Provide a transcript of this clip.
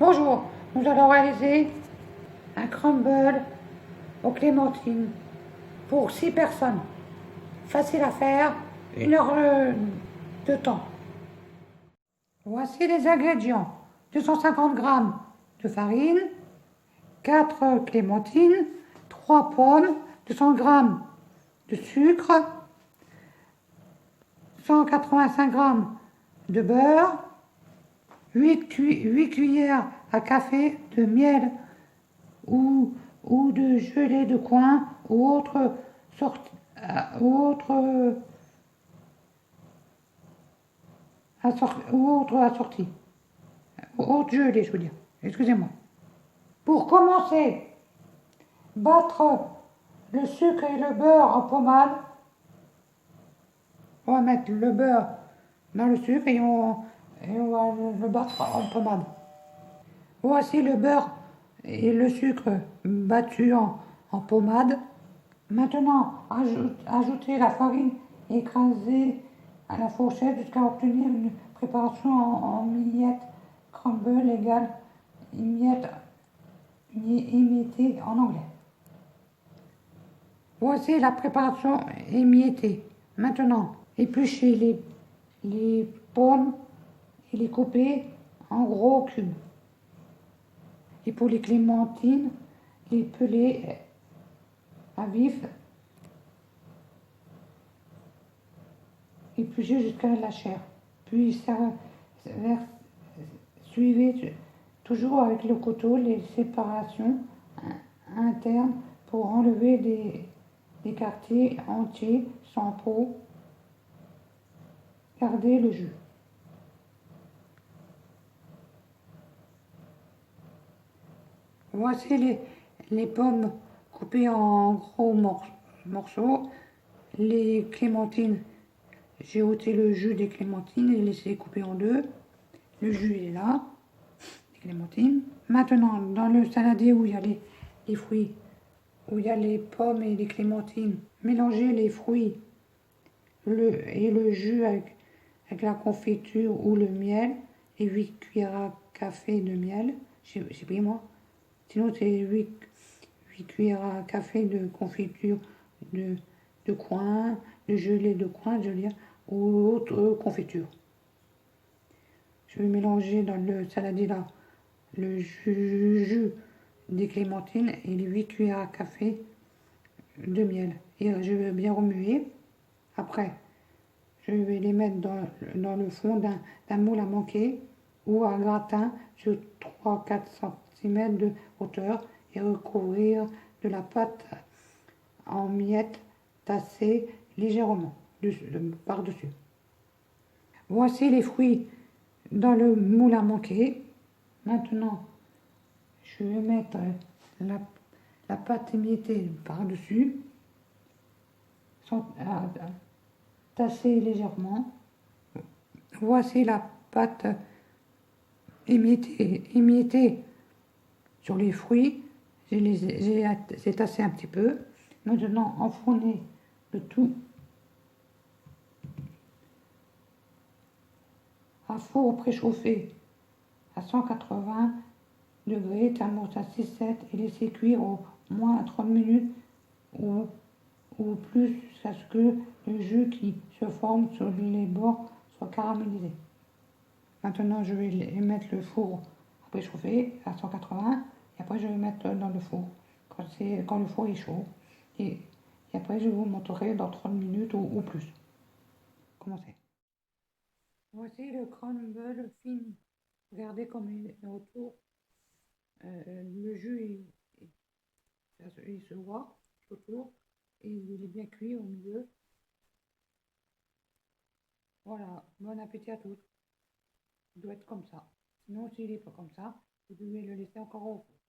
Bonjour, nous allons réaliser un crumble aux clémentines pour 6 personnes. Facile à faire, 1 heure de temps. Voici les ingrédients. 250 g de farine, 4 clémentines, 3 pommes, 200 g de sucre, 185 g de beurre, 8 cuillères à café de miel ou de gelée de coin ou autre assorti. Autre gelée, je veux dire. Excusez-moi. Pour commencer, battre le sucre et le beurre en pommade. On va mettre le beurre dans le sucre et on va le battre en pommade. Voici le beurre et le sucre battus en pommade. Maintenant, ajoutez la farine écrasée à la fourchette jusqu'à obtenir une préparation en miettes crumble égale miettes émiettées en anglais. Voici la préparation émiettée. Maintenant, épluchez les pommes et les coupez en gros cubes. Et pour les clémentines, les peler à vif, éplucher jusqu'à la chair. Puis suivez toujours avec le couteau les séparations internes pour enlever des quartiers entiers sans peau. Gardez le jus. Voici les pommes coupées en gros morceaux. Les clémentines, j'ai ôté le jus des clémentines et laissé couper en deux. Le jus est là, les clémentines. Maintenant, dans le saladier où il y a les fruits, où il y a les pommes et les clémentines, mélangez les fruits et le jus avec la confiture ou le miel et 8 cuillères à café de miel. J'ai pris moi. Sinon, c'est 8 cuillères à café de confiture de coin, de gelée de coin, je veux dire, ou autre confiture. Je vais mélanger dans le saladier là le jus des clémentines et les 8 cuillères à café de miel. Et je vais bien remuer. Après, je vais les mettre dans le fond d'un moule à manquer ou un gratin sur 3-4 cm de hauteur et recouvrir de la pâte en miettes tassées légèrement par-dessus. Voici les fruits dans le moule à manquer. Maintenant, je vais mettre la pâte émiettée par-dessus, tassée légèrement. Voici la pâte émiettée sur les fruits. J'ai tassé un petit peu. Maintenant, enfournez le tout à four préchauffé à 180 degrés, thermostat 6-7 et laissez cuire au moins 30 minutes ou plus jusqu'à ce que le jus qui se forme sur les bords soit caramélisé. Maintenant, je vais mettre le four à préchauffer à 180 et après je vais mettre dans le four quand le four est chaud. Et après, je vous montrerai dans 30 minutes ou plus. Commencez. Voici le crumble fini. Regardez comme il est autour. Le jus, il se voit autour et il est bien cuit au milieu. Voilà, bon appétit à tous. Il doit être comme ça. Sinon, s'il n'est pas comme ça, vous devez le laisser encore au four.